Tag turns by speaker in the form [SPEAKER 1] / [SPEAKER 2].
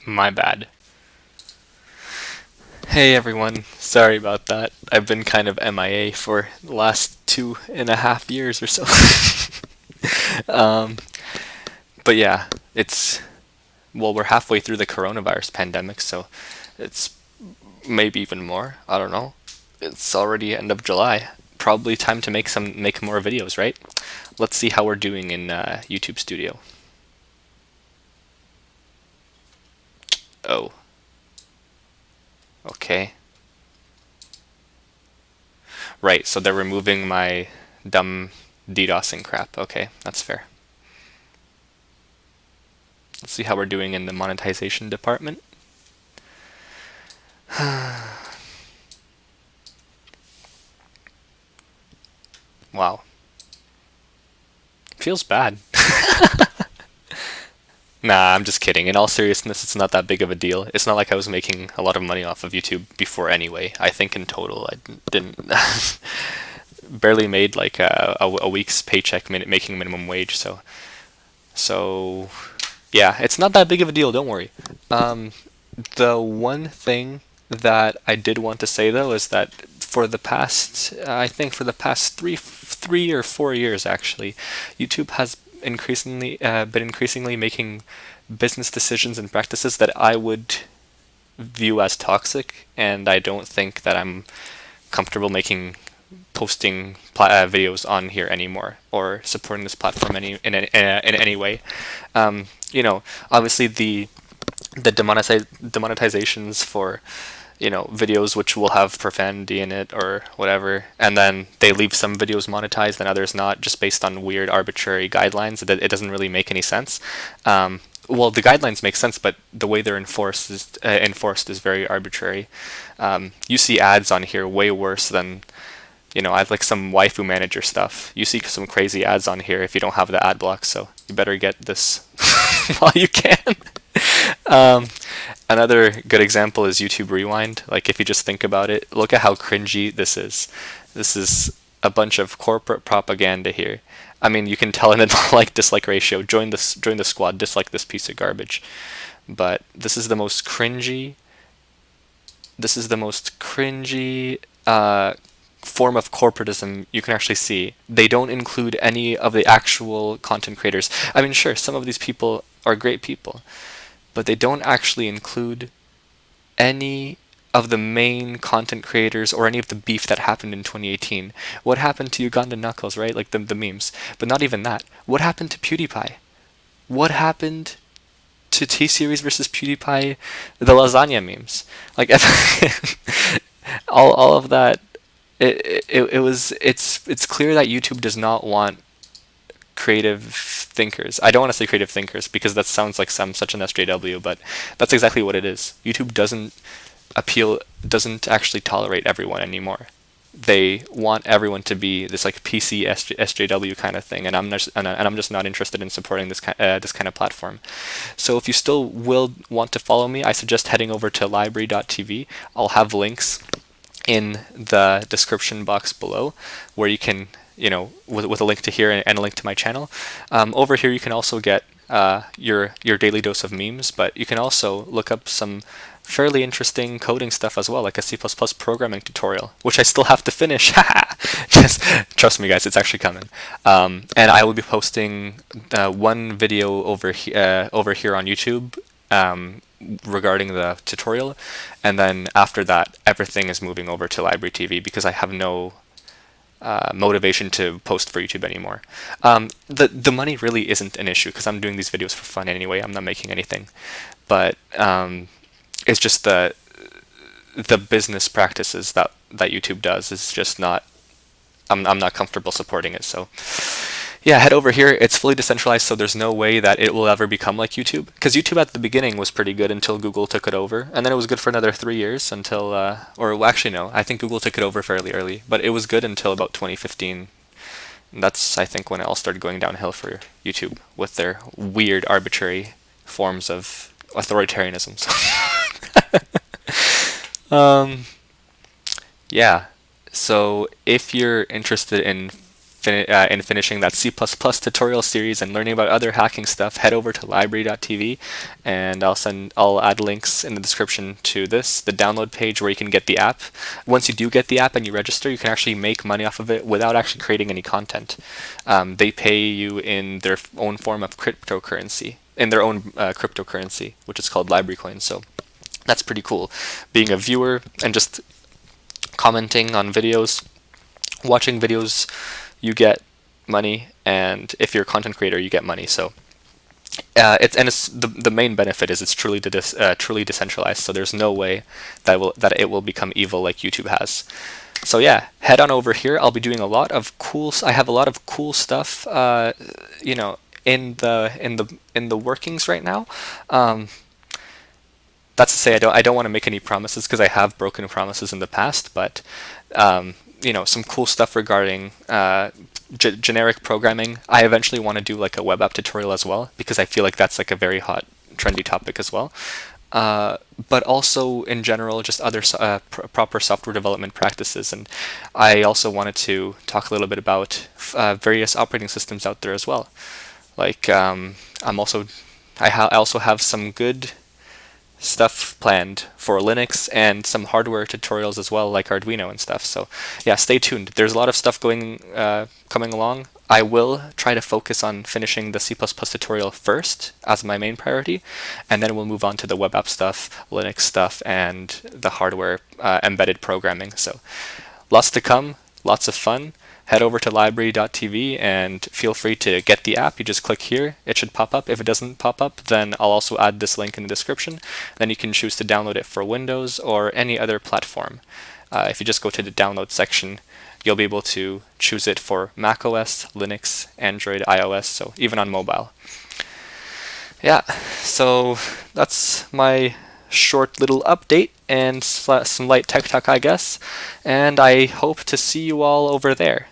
[SPEAKER 1] My bad. Hey everyone, sorry about that. I've been kind of MIA for the last 2.5 years or so. um, but yeah, we're halfway through the coronavirus pandemic, so it's maybe even more. I don't know. It's already end of July. Probably time to make more videos, right? Let's see how we're doing in YouTube Studio. Oh, okay. Right, so they're removing my dumb DDoSing crap. Okay, that's fair. Let's see how we're doing in the monetization department. Wow. Feels bad. Nah, I'm just kidding. In all seriousness, it's not that big of a deal. It's not like I was making a lot of money off of YouTube before anyway. I think in total I didn't barely made like a week's paycheck making minimum wage. So yeah, it's not that big of a deal. Don't worry. Um, the one thing that I did want to say though is that for the past, I think for the past 3 or 4 years actually, YouTube has been increasingly making business decisions and practices that I would view as toxic, and I don't think that I'm comfortable making posting videos on here anymore or supporting this platform in any way. Obviously the demonetizations for videos which will have profanity in it or whatever, and then they leave some videos monetized and others not, just based on weird arbitrary guidelines. It doesn't really make any sense. Well, the guidelines make sense, but the way they're enforced is very arbitrary. You see ads on here way worse than I have like some waifu manager stuff. You see some crazy ads on here if you don't have the ad block, so you better get this while you can. Um, Another good example is YouTube Rewind. Like, if you just think about it, look at how cringy this is. This is a bunch of corporate propaganda here. I mean, you can tell in the like dislike ratio. Join the squad. Dislike this piece of garbage. But this is the most cringy. This is the most cringy form of corporatism you can actually see. They don't include any of the actual content creators. I mean, sure, some of these people are great people, but they don't actually include any of the main content creators or any of the beef that happened in 2018. What happened to Uganda Knuckles, right? Like the memes. But not even that. What happened to PewDiePie? What happened to T Series versus PewDiePie? The lasagna memes. Like all of that. It's clear that YouTube does not want creative thinkers. I don't want to say creative thinkers because that sounds like such an SJW, but that's exactly what it is. YouTube doesn't actually tolerate everyone anymore. They want everyone to be this like PC SJW kind of thing, and I'm just not interested in supporting this kind of platform. So if you still will want to follow me, I suggest heading over to library.tv. I'll have links in the description box below where you can, with a link to here and a link to my channel. Over here, you can also get your daily dose of memes, but you can also look up some fairly interesting coding stuff as well, like a C++ programming tutorial, which I still have to finish. Just trust me, guys, it's actually coming. And I will be posting one video over here on YouTube. Regarding the tutorial, and then after that everything is moving over to Library TV because I have no motivation to post for YouTube anymore. The money really isn't an issue because I'm doing these videos for fun anyway. I'm not making anything, but it's just the business practices that YouTube does is just not. I'm not comfortable supporting it, so yeah, head over here. It's fully decentralized, so there's no way that it will ever become like YouTube. Because YouTube at the beginning was pretty good until Google took it over, and then it was good for another 3 years until, or well, actually no, I think Google took it over fairly early, but it was good until about 2015. That's, I think, when it all started going downhill for YouTube with their weird, arbitrary forms of authoritarianism. um, yeah. So if you're interested in in finishing that C++ tutorial series and learning about other hacking stuff, head over to library.tv, and I'll add links in the description to the download page where you can get the app. Once you do get the app and you register, you can actually make money off of it without actually creating any content. They pay you in their own form of cryptocurrency, which is called library coins. So that's pretty cool. Being a viewer and just commenting on videos, watching videos, you get money, and if you're a content creator, you get money. So it's the main benefit is it's truly truly decentralized. So there's no way that it will become evil like YouTube has. So yeah, head on over here. I'll be doing a lot of cool. I have a lot of cool stuff, in the workings right now. That's to say, I don't want to make any promises because I have broken promises in the past, but some cool stuff regarding generic programming. I eventually want to do like a web app tutorial as well, because I feel like that's like a very hot, trendy topic as well. But also in general, just other proper software development practices. And I also wanted to talk a little bit about various operating systems out there as well. Like I also have some good stuff planned for Linux and some hardware tutorials as well, like Arduino and stuff. So yeah, stay tuned. There's a lot of stuff coming along. I will try to focus on finishing the C++ tutorial first as my main priority, and then we'll move on to the web app stuff, Linux stuff, and the hardware embedded programming. So lots to come, lots of fun. Head over to library.tv and feel free to get the app. You just click here. It should pop up. If it doesn't pop up, then I'll also add this link in the description. Then you can choose to download it for Windows or any other platform. If you just go to the download section, you'll be able to choose it for macOS, Linux, Android, iOS, so even on mobile. Yeah, so that's my short little update and some light tech talk, I guess. And I hope to see you all over there.